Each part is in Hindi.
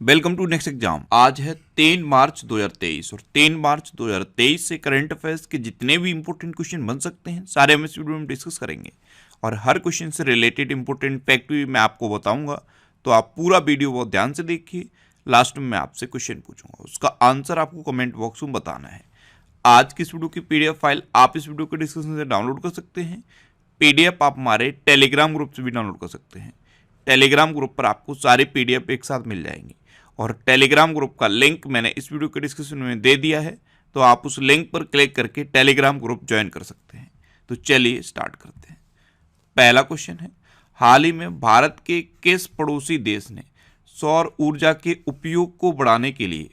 Welcome to next exam. आज है 3 मार्च 2023 और 3 मार्च 2023 से करंट अफेयर्स के जितने भी इंपॉर्टेंट क्वेश्चन बन सकते हैं सारे हम इस वीडियो में डिस्कस करेंगे और हर क्वेश्चन से रिलेटेड इंपॉर्टेंट फैक्ट भी मैं आपको बताऊंगा। तो आप पूरा वीडियो बहुत ध्यान से देखिए। लास्ट में मैं आपसे क्वेश्चन पूछूंगा, उसका आंसर आपको कमेंट बॉक्स में बताना है। आज की इस वीडियो की PDF फाइल आप इस वीडियो के डिस्क्रिप्शन से डाउनलोड कर सकते हैं। PDF आप हमारे टेलीग्राम ग्रुप से भी डाउनलोड कर सकते हैं। टेलीग्राम ग्रुप पर आपको सारी PDF एक साथ मिल जाएंगी और टेलीग्राम ग्रुप का लिंक मैंने इस वीडियो के डिस्क्रिप्शन में दे दिया है, तो आप उस लिंक पर क्लिक करके टेलीग्राम ग्रुप ज्वाइन कर सकते हैं। तो चलिए स्टार्ट करते हैं। पहला क्वेश्चन है, हाल ही में भारत के किस पड़ोसी देश ने सौर ऊर्जा के उपयोग को बढ़ाने के लिए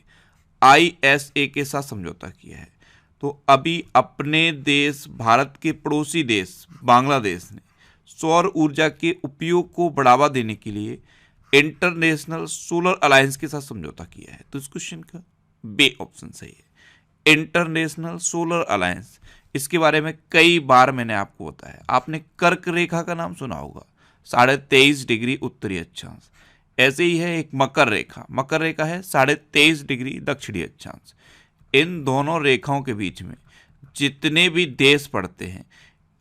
ISA के साथ समझौता किया है? तो अभी अपने देश भारत के पड़ोसी देश बांग्लादेश ने सौर ऊर्जा के उपयोग को बढ़ावा देने के लिए इंटरनेशनल सोलर अलायंस के साथ समझौता किया है। तो इस क्वेश्चन का बी ऑप्शन सही है, इंटरनेशनल सोलर अलायंस। इसके बारे में कई बार मैंने आपको बताया। आपने कर्क रेखा का नाम सुना होगा, 23.5 डिग्री उत्तरी अक्षांश। ऐसे ही है एक मकर रेखा, मकर रेखा है 23.5 डिग्री दक्षिणी अक्षांश। इन दोनों रेखाओं के बीच में जितने भी देश पड़ते हैं,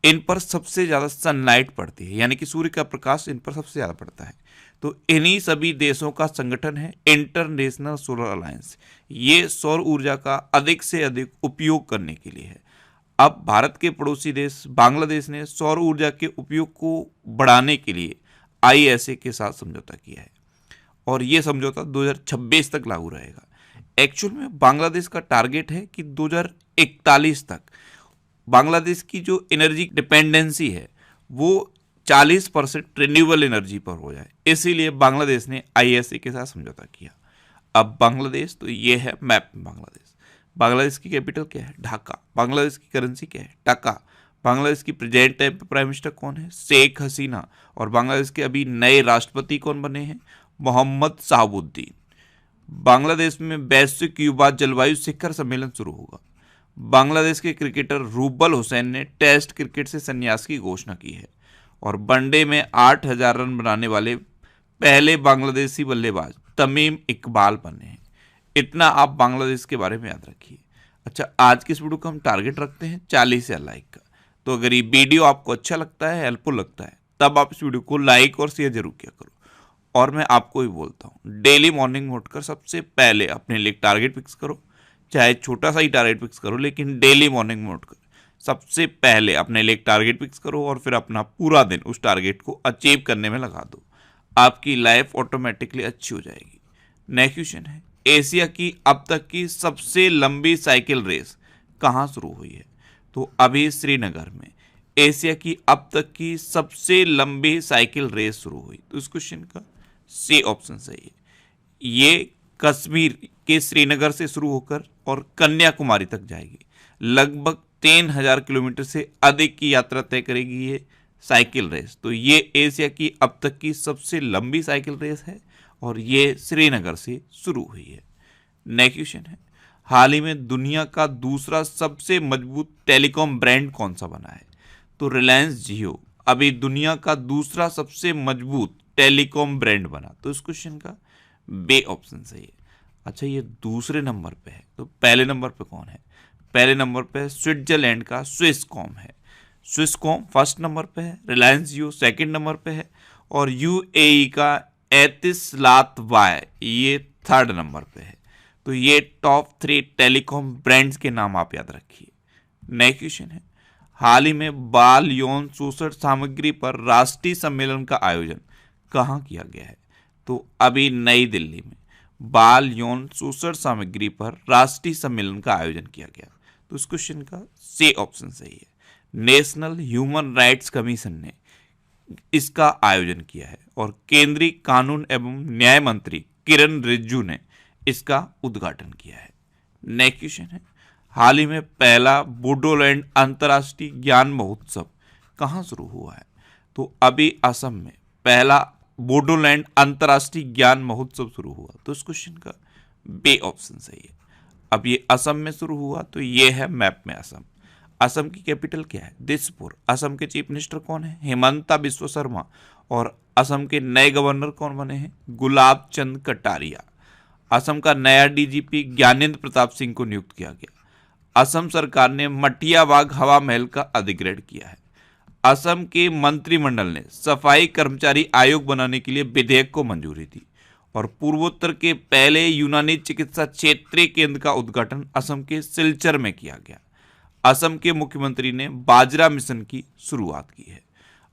इन पर सबसे ज़्यादा सनलाइट पड़ती है, यानी कि सूर्य का प्रकाश इन पर सबसे ज़्यादा पड़ता है। तो इन्हीं सभी देशों का संगठन है इंटरनेशनल सोलर अलायंस। ये सौर ऊर्जा का अधिक से अधिक उपयोग करने के लिए है। अब भारत के पड़ोसी देश बांग्लादेश ने सौर ऊर्जा के उपयोग को बढ़ाने के लिए ISA के साथ समझौता किया है और ये समझौता 2026 तक लागू रहेगा। एक्चुअल में बांग्लादेश का टारगेट है कि 2041 तक बांग्लादेश की जो एनर्जी डिपेंडेंसी है वो 40% रिन्यूएबल एनर्जी पर हो जाए, इसीलिए बांग्लादेश ने ISA के साथ समझौता किया। अब बांग्लादेश, तो ये है मैप में बांग्लादेश। बांग्लादेश की कैपिटल क्या है? ढाका। बांग्लादेश की करेंसी क्या है? टका। बांग्लादेश की प्रेजेंट टाइम पे प्राइम मिनिस्टर कौन है? शेख हसीना। और बांग्लादेश के अभी नए राष्ट्रपति कौन बने हैं? मोहम्मद शहाबुद्दीन। बांग्लादेश में वैश्विक युवा जलवायु शिखर सम्मेलन शुरू होगा। बांग्लादेश के क्रिकेटर रूबल हुसैन ने टेस्ट क्रिकेट से संन्यास की घोषणा की है और वनडे में 8,000 रन बनाने वाले पहले बांग्लादेशी बल्लेबाज तमीम इकबाल बने हैं। इतना आप बांग्लादेश के बारे में याद रखिए। अच्छा, आज की इस वीडियो का हम टारगेट रखते हैं 40 लाइक का। तो अगर ये वीडियो आपको अच्छा लगता है, हेल्पफुल लगता है, तब आप इस वीडियो को लाइक और शेयर जरूर किया करो। और मैं आपको ही बोलता हूँ, डेली मॉर्निंग में उठकर सबसे पहले अपने लिए टारगेट फिक्स करो, चाहे छोटा सा ही टारगेट फिक्स करो, लेकिन डेली मॉर्निंग में उठकर सबसे पहले अपने लिए एक टारगेट फिक्स करो और फिर अपना पूरा दिन उस टारगेट को अचीव करने में लगा दो। आपकी लाइफ ऑटोमेटिकली अच्छी हो जाएगी। नेक्स्ट क्वेश्चन है, एशिया की अब तक की सबसे लंबी साइकिल रेस कहाँ शुरू हुई है? तो अभी श्रीनगर में एशिया की अब तक की सबसे लंबी साइकिल रेस शुरू हुई। तो इस क्वेश्चन का सी ऑप्शन सही है। ये कश्मीर के श्रीनगर से शुरू होकर और कन्याकुमारी तक जाएगी। लगभग 3,000 किलोमीटर से अधिक की यात्रा तय करेगी ये साइकिल रेस। तो ये एशिया की अब तक की सबसे लंबी साइकिल रेस है और ये श्रीनगर से शुरू हुई है। नेक्स्ट क्वेश्चन है, हाल ही में दुनिया का दूसरा सबसे मजबूत टेलीकॉम ब्रांड कौन सा बना है? तो रिलायंस जियो अभी दुनिया का दूसरा सबसे मजबूत टेलीकॉम ब्रांड बना। तो इस क्वेश्चन का बी ऑप्शन सही है। अच्छा, ये दूसरे नंबर पे है, तो पहले नंबर पे कौन है? पहले नंबर पे स्विट्जरलैंड का स्विसकॉम है। स्विसकॉम फर्स्ट नंबर पे है, रिलायंस जियो सेकंड नंबर पे है और UAE का एतिसलात वाई ये थर्ड नंबर पे है। तो ये टॉप 3 टेलीकॉम ब्रांड्स के नाम आप याद रखिए। नेक्स्ट क्वेश्चन है, हाल ही में बाल यौन शोषण सामग्री पर राष्ट्रीय सम्मेलन का आयोजन कहाँ किया गया है? तो अभी नई दिल्ली में बाल यौन शोषण सामग्री पर राष्ट्रीय सम्मेलन का आयोजन किया गया। तो इस क्वेश्चन का सी ऑप्शन सही है। नेशनल ह्यूमन राइट्स कमीशन ने इसका आयोजन किया है और केंद्रीय कानून एवं न्याय मंत्री किरण रिजिजू ने इसका उद्घाटन किया है। नेक्स्ट क्वेश्चन है, हाल ही में पहला बोडोलैंड अंतर्राष्ट्रीय ज्ञान महोत्सव कहाँ शुरू हुआ है? तो अभी असम में पहला बोडोलैंड अंतर्राष्ट्रीय ज्ञान महोत्सव शुरू हुआ। तो इस क्वेश्चन का बी ऑप्शन सही है। अब ये असम में शुरू हुआ, तो ये है मैप में असम। असम की कैपिटल क्या है? दिसपुर। असम के चीफ मिनिस्टर कौन है? हिमंता बिस्वा शर्मा। और असम के नए गवर्नर कौन बने हैं? गुलाब चंद कटारिया। असम का नया डीजीपी ज्ञानेंद्र प्रताप सिंह को नियुक्त किया गया। असम सरकार ने मटियावाग हवा महल का अधिग्रहण किया है। असम के मंत्रिमंडल ने सफाई कर्मचारी आयोग बनाने के लिए विधेयक को मंजूरी दी और पूर्वोत्तर के पहले यूनानी चिकित्सा क्षेत्रीय केंद्र का उद्घाटन असम के सिलचर में किया गया। असम के मुख्यमंत्री ने बाजरा मिशन की शुरुआत की है।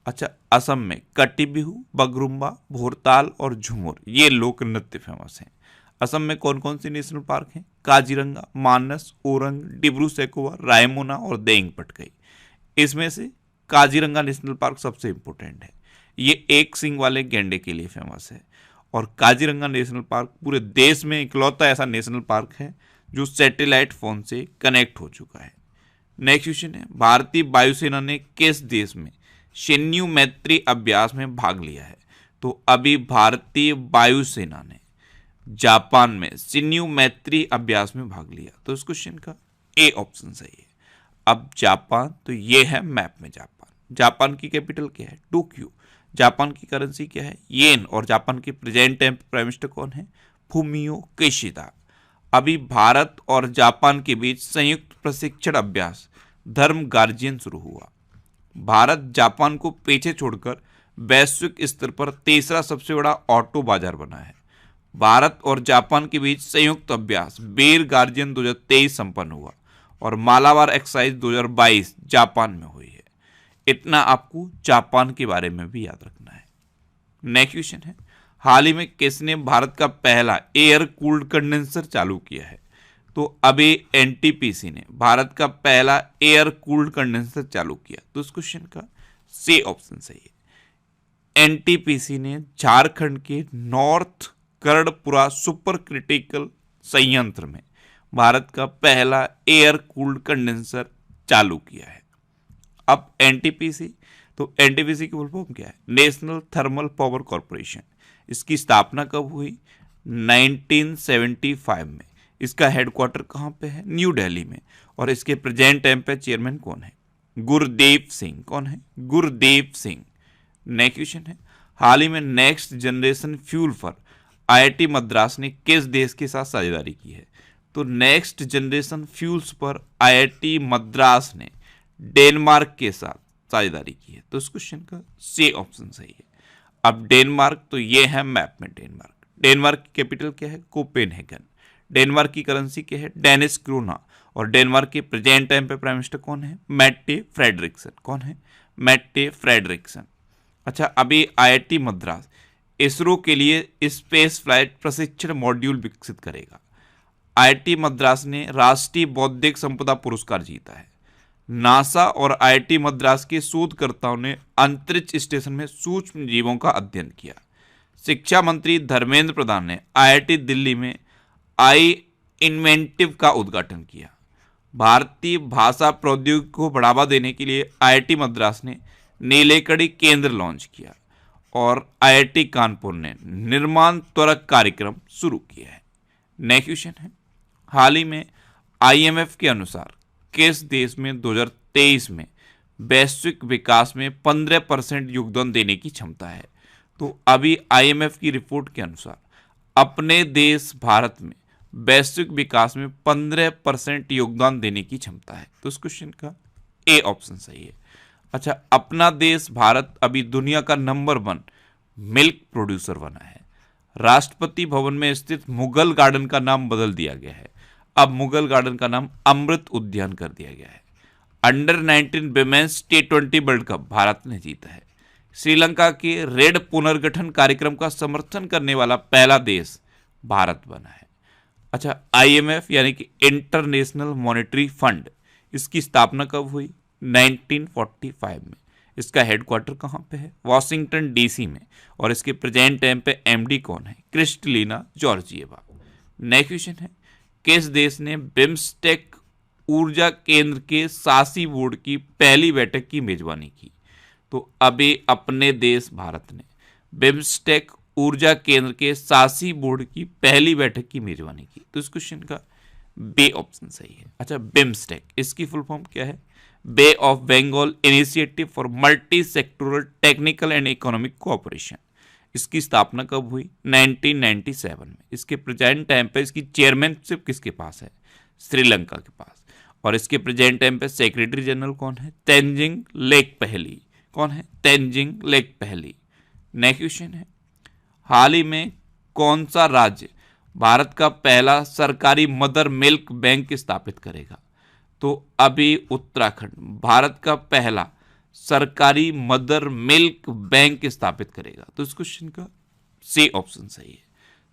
अच्छा, असम में कटी बिहू, बगरुम्बा, भोरताल और झूमर ये लोक नृत्य फेमस हैं। असम में कौन कौन सी नेशनल पार्क हैं? काजीरंगा, मानस, ओरंग, डिब्रू सैखोवा, रायमोना और देंग पटकाई। इसमें से काजीरंगा नेशनल पार्क सबसे इंपॉर्टेंट है। ये एक सींग वाले गैंडे के लिए फेमस है और काजीरंगा नेशनल पार्क पूरे देश में इकलौता ऐसा नेशनल पार्क है जो सैटेलाइट फोन से कनेक्ट हो चुका है। नेक्स्ट क्वेश्चन है, भारतीय वायुसेना ने किस देश में शिन्यू मैत्री अभ्यास में भाग लिया है? तो अभी भारतीय वायुसेना ने जापान में शिन्यू मैत्री अभ्यास में भाग लिया। तो इस क्वेश्चन का ए ऑप्शन सही है। अब जापान, तो ये है मैप में जापान। जापान की कैपिटल क्या है? टोक्यो। जापान की करेंसी क्या है? येन। और जापान के प्रेजेंट टाइम प्राइम मिनिस्टर कौन है? Fumio Kishida. अभी भारत और जापान के बीच संयुक्त प्रशिक्षण अभ्यास धर्म गार्जियन शुरू हुआ। भारत जापान को पीछे छोड़कर वैश्विक स्तर पर तीसरा सबसे बड़ा ऑटो बाजार बना है। भारत और जापान के बीच संयुक्त अभ्यास बेर गार्जियन 2023 संपन्न हुआ और मालाबार एक्सरसाइज 2022 जापान में हुई है। इतना आपको जापान के बारे में भी याद रखना है। नेक्स्ट क्वेश्चन है, हाल ही में किसने भारत का पहला एयर कूल्ड कंडेंसर चालू किया है? तो अभी एनटीपीसी ने भारत का पहला एयर कूल्ड कंडेंसर चालू किया। तो इस क्वेश्चन का सी ऑप्शन सही है। एनटीपीसी ने झारखंड के नॉर्थ करड़पुरा सुपर क्रिटिकल संयंत्र में भारत का पहला एयर कूल्ड कंडेंसर चालू किया है। अब एनटीपीसी, तो एनटीपीसी की फुल फॉर्म क्या है? National thermal power corporation. इसकी स्थापना कब हुई? 1975 में। इसका हेडक्वार्टर कहाँ पे है? न्यू दिल्ली में। और इसके प्रेजेंट टाइम पे चेयरमैन कौन है? गुरदेव सिंह। कौन है? गुरदेव सिंह। नेक्स्ट क्वेश्चन है, हाल ही में नेक्स्ट जनरेशन फ्यूल पर आईआईटी मद्रास ने किस देश के साथ साझेदारी की है? तो नेक्स्ट जनरेशन फ्यूल्स पर आईआईटी मद्रास ने डेनमार्क के साथ साझेदारी की है। तो इस क्वेश्चन का सी ऑप्शन सही है। अब डेनमार्क, तो ये है मैप में डेनमार्क। डेनमार्क की कैपिटल क्या है? कोपेनहेगन। डेनमार्क की करेंसी क्या है? Danish krone. और डेनमार्क के प्रेजेंट टाइम पे प्राइम मिनिस्टर कौन है? Mette Frederiksen. कौन है? Mette Frederiksen. अच्छा, अभी आईआईटी मद्रास इसरो के लिए स्पेस फ्लाइट प्रशिक्षण मॉड्यूल विकसित करेगा। आईआईटी मद्रास ने राष्ट्रीय बौद्धिक संपदा पुरस्कार जीता है। नासा और आईआईटी मद्रास के शोधकर्ताओं ने अंतरिक्ष स्टेशन में सूक्ष्म जीवों का अध्ययन किया। शिक्षा मंत्री धर्मेंद्र प्रधान ने आईआईटी दिल्ली में आई इन्वेंटिव का उद्घाटन किया। भारतीय भाषा प्रौद्योगिकी को बढ़ावा देने के लिए आईआईटी मद्रास ने नीलेकड़ी केंद्र लॉन्च किया और आईआईटी कानपुर ने निर्माण त्वरक कार्यक्रम शुरू किया है। नेक्स्ट क्वेश्चन है, हाल ही में आईएमएफ के अनुसार किस देश में 2023 में वैश्विक विकास में 15% योगदान देने की क्षमता है? तो अभी आईएमएफ की रिपोर्ट के अनुसार अपने देश भारत में वैश्विक विकास में 15% योगदान देने की क्षमता है। तो इस क्वेश्चन का ए ऑप्शन सही है। अच्छा, अपना देश भारत अभी दुनिया का नंबर 1 मिल्क प्रोड्यूसर बना है। राष्ट्रपति भवन में स्थित मुगल गार्डन का नाम बदल दिया गया है। अब मुगल गार्डन का नाम अमृत उद्यान कर दिया गया है। Under 19 women's T20 world cup Bharat ने जीता है। श्रीलंका के रेड पुनर्गठन कार्यक्रम का समर्थन करने वाला पहला देश भारत बना है। अच्छा, आईएमएफ यानी कि इंटरनेशनल मॉनेटरी फंड, इसकी स्थापना कब हुई? 1945 में। इसका हेडक्वार्टर कहाँ पे है? वॉशिंगटन डीसी में। और इसके प्रेजेंट टाइम पे एमडी कौन है? Kristalina Georgieva. नेक्स्ट क्वेश्चन है, किस देश ने बिम्स्टेक ऊर्जा केंद्र के शासी बोर्ड की पहली बैठक की मेजबानी की? तो अभी अपने देश भारत ने बिम्स्टेक ऊर्जा केंद्र के शासी बोर्ड की पहली बैठक की मेजबानी की। तो इस क्वेश्चन का बे ऑप्शन सही है। अच्छा, बिम्स्टेक इसकी फुल फॉर्म क्या है? Bay of Bengal Initiative for Multi Sectoral Technical and Economic Cooperation. इसकी स्थापना कब हुई? 1997 में। इसके प्रेजेंट टाइम पे इसकी चेयरमैनशिप किसके पास है? श्रीलंका के पास। और इसके प्रेजेंट टाइम पे सेक्रेटरी जनरल कौन है? तेंजिंग लेक पहली। कौन है? तेंजिंग लेक पहली। नेक्स्ट क्वेश्चन है, हाल ही में कौन सा राज्य भारत का पहला सरकारी मदर मिल्क बैंक स्थापित करेगा? तो अभी उत्तराखंड भारत का पहला सरकारी मदर मिल्क बैंक स्थापित करेगा। तो इस क्वेश्चन का सी ऑप्शन सही है,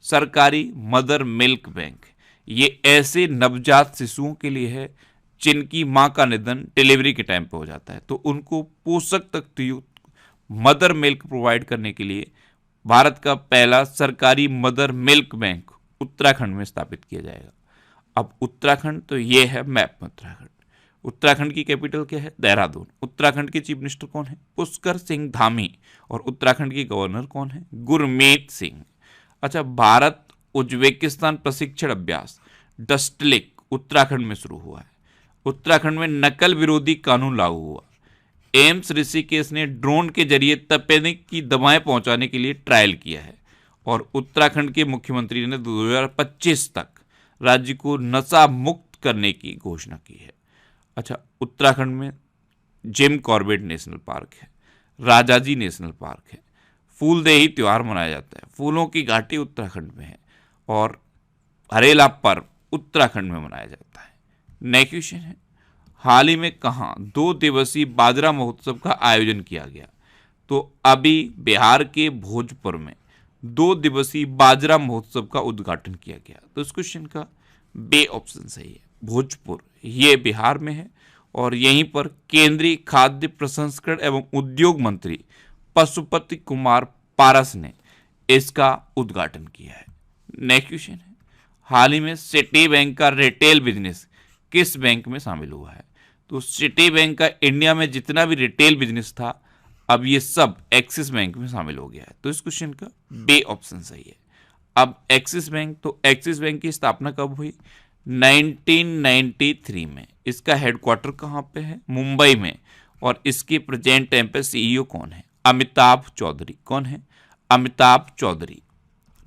सरकारी मदर मिल्क बैंक। ये ऐसे नवजात शिशुओं के लिए है जिनकी मां का निधन डिलीवरी के टाइम पे हो जाता है, तो उनको पोषक तत्व युक्त मदर मिल्क प्रोवाइड करने के लिए भारत का पहला सरकारी मदर मिल्क बैंक उत्तराखंड में स्थापित किया जाएगा। अब उत्तराखंड, तो ये है मैप में उत्तराखंड। उत्तराखंड की कैपिटल क्या है? देहरादून। उत्तराखंड के चीफ मिनिस्टर कौन है? पुष्कर सिंह धामी। और उत्तराखंड के गवर्नर कौन है? गुरमीत सिंह। अच्छा, भारत उज्बेकिस्तान प्रशिक्षण अभ्यास डस्टलिक उत्तराखंड में शुरू हुआ है। उत्तराखंड में नकल विरोधी कानून लागू हुआ। एम्स ऋषिकेश ने ड्रोन के जरिए तपेदिक की दवाएं पहुंचाने के लिए ट्रायल किया है। और उत्तराखंड के मुख्यमंत्री ने 2025 तक राज्य को नशा मुक्त करने की घोषणा की है। अच्छा, उत्तराखंड में जिम कॉर्बेट नेशनल पार्क है, राजाजी नेशनल पार्क है, फूलदेही त्योहार मनाया जाता है, फूलों की घाटी उत्तराखंड में है, और हरेला पर्व उत्तराखंड में मनाया जाता है। नेक्स्ट क्वेश्चन है, हाल ही में कहाँ 2 दिवसीय बाजरा महोत्सव का आयोजन किया गया? तो अभी बिहार के भोजपुर में 2 दिवसीय बाजरा महोत्सव का उद्घाटन किया गया। तो इस क्वेश्चन का बी ऑप्शन सही है, भोजपुर, ये बिहार में है। और यहीं पर केंद्रीय खाद्य प्रसंस्करण एवं उद्योग मंत्री पशुपति कुमार पारस ने इसका उद्घाटन किया है। नेक्स्ट क्वेश्चन है, हाल ही में सिटी बैंक का रिटेल बिजनेस किस बैंक में शामिल हुआ है? तो सिटी बैंक का इंडिया में जितना भी रिटेल बिजनेस था, अब ये सब एक्सिस बैंक में शामिल हो गया है। तो इस क्वेश्चन का बी ऑप्शन सही है। अब एक्सिस बैंक, तो एक्सिस बैंक की स्थापना कब हुई? 1993 में। इसका हेडक्वार्टर कहाँ पे है? मुंबई में। और इसके प्रेजेंट टाइम पे सीईओ कौन है? अमिताभ चौधरी। कौन है? अमिताभ चौधरी।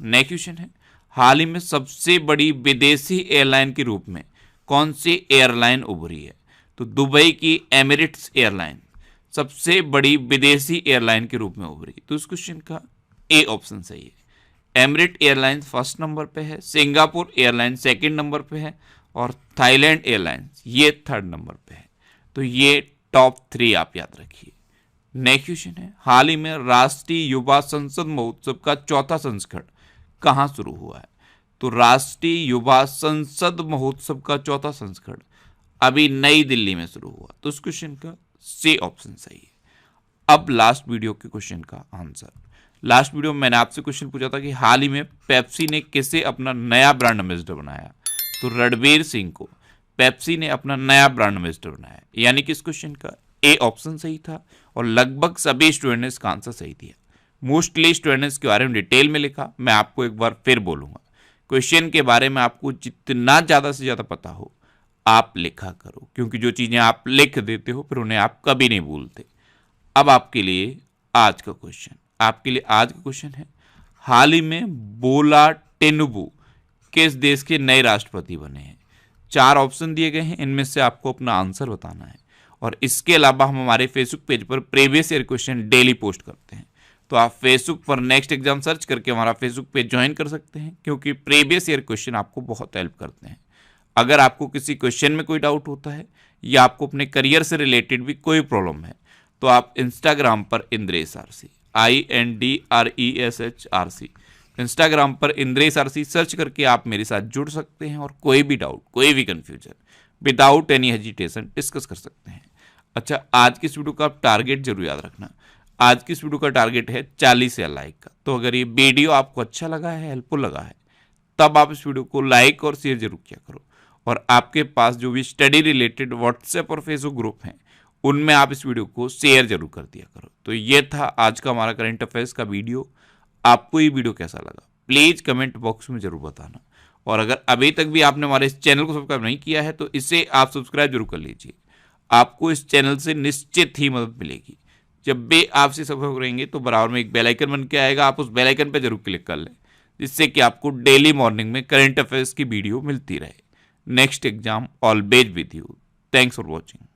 नेक्स्ट क्वेश्चन है, हाल ही में सबसे बड़ी विदेशी एयरलाइन के रूप में कौन सी एयरलाइन उभरी है? तो दुबई की एमिरेट्स एयरलाइन सबसे बड़ी विदेशी एयरलाइन के रूप में उभरी। तो इस क्वेश्चन का ए ऑप्शन सही है। एमिरेट एयरलाइंस फर्स्ट नंबर पे है, सिंगापुर एयरलाइंस सेकंड नंबर पे है, और थाईलैंड एयरलाइंस ये थर्ड नंबर पे है। तो ये टॉप 3 आप याद रखिए। नेक्स्ट क्वेश्चन है, हाल ही में राष्ट्रीय युवा संसद महोत्सव का 4था संस्करण कहाँ शुरू हुआ है? तो राष्ट्रीय युवा संसद महोत्सव का 4था संस्करण अभी नई दिल्ली में शुरू हुआ। तो इस क्वेश्चन का सी ऑप्शन सही है। अब लास्ट वीडियो के क्वेश्चन का आंसर। लास्ट वीडियो में मैंने आपसे क्वेश्चन पूछा था कि हाल ही में पेप्सी ने किसे अपना नया ब्रांड एम्बेसडर बनाया? तो रणवीर सिंह को पेप्सी ने अपना नया ब्रांड एम्बेसडर बनाया। यानी कि इस क्वेश्चन का ए ऑप्शन सही था, और लगभग सभी स्टूडेंट ने इसका आंसर सही दिया। मोस्टली स्टूडेंट ने इसके बारे में डिटेल में लिखा। मैं आपको एक बार फिर बोलूंगा, क्वेश्चन के बारे में आपको जितना ज़्यादा से ज़्यादा पता हो आप लिखा करो, क्योंकि जो चीज़ें आप लिख देते हो फिर उन्हें आप कभी नहीं भूलते। अब आपके लिए आज का क्वेश्चन है, हाल ही में बोला टिनुबू किस देश के नए राष्ट्रपति बने हैं? 4 ऑप्शन दिए गए हैं, इनमें से आपको अपना आंसर बताना है। और इसके अलावा हम हमारे फेसबुक पेज पर previous year question daily post करते हैं, तो आप फेसबुक पर नेक्स्ट एग्जाम सर्च करके हमारा फेसबुक पेज ज्वाइन कर सकते हैं, क्योंकि प्रीवियस ईयर क्वेश्चन आपको बहुत हेल्प करते हैं। अगर आपको किसी क्वेश्चन में कोई डाउट होता है या आपको अपने करियर से रिलेटेड भी कोई प्रॉब्लम है, तो आप इंस्टाग्राम पर इंद्रेश आरसी INDRESHRC इंस्टाग्राम पर इंद्रेश आरसी सर्च करके आप मेरे साथ जुड़ सकते हैं और कोई भी डाउट, कोई भी confusion without any hesitation discuss कर सकते हैं। अच्छा, आज की इस वीडियो का आप टारगेट जरूर याद रखना। आज की इस वीडियो का टारगेट है 40 लाइक का। तो अगर ये वीडियो आपको अच्छा लगा है, हेल्पफुल लगा है, तब आप इस वीडियो को लाइक और शेयर जरूर किया करो। और आपके पास जो भी स्टडी रिलेटेड व्हाट्सएप और फेसबुक ग्रुप हैं, उनमें आप इस वीडियो को शेयर जरूर कर दिया करो। तो ये था आज का हमारा करंट अफेयर्स का वीडियो। आपको ये वीडियो कैसा लगा प्लीज़ कमेंट बॉक्स में जरूर बताना। और अगर अभी तक भी आपने हमारे इस चैनल को सब्सक्राइब नहीं किया है तो इसे आप सब्सक्राइब जरूर कर लीजिए। आपको इस चैनल से निश्चित ही मदद मिलेगी। जब भी आपसे सब्सक्राइब करेंगे तो बराबर में एक बेल आइकन बन के आएगा, आप उस बेल आइकन पर जरूर क्लिक कर लें, जिससे कि आपको डेली मॉर्निंग में करंट अफेयर्स की वीडियो मिलती रहे। Next exam always with you. Thanks for watching.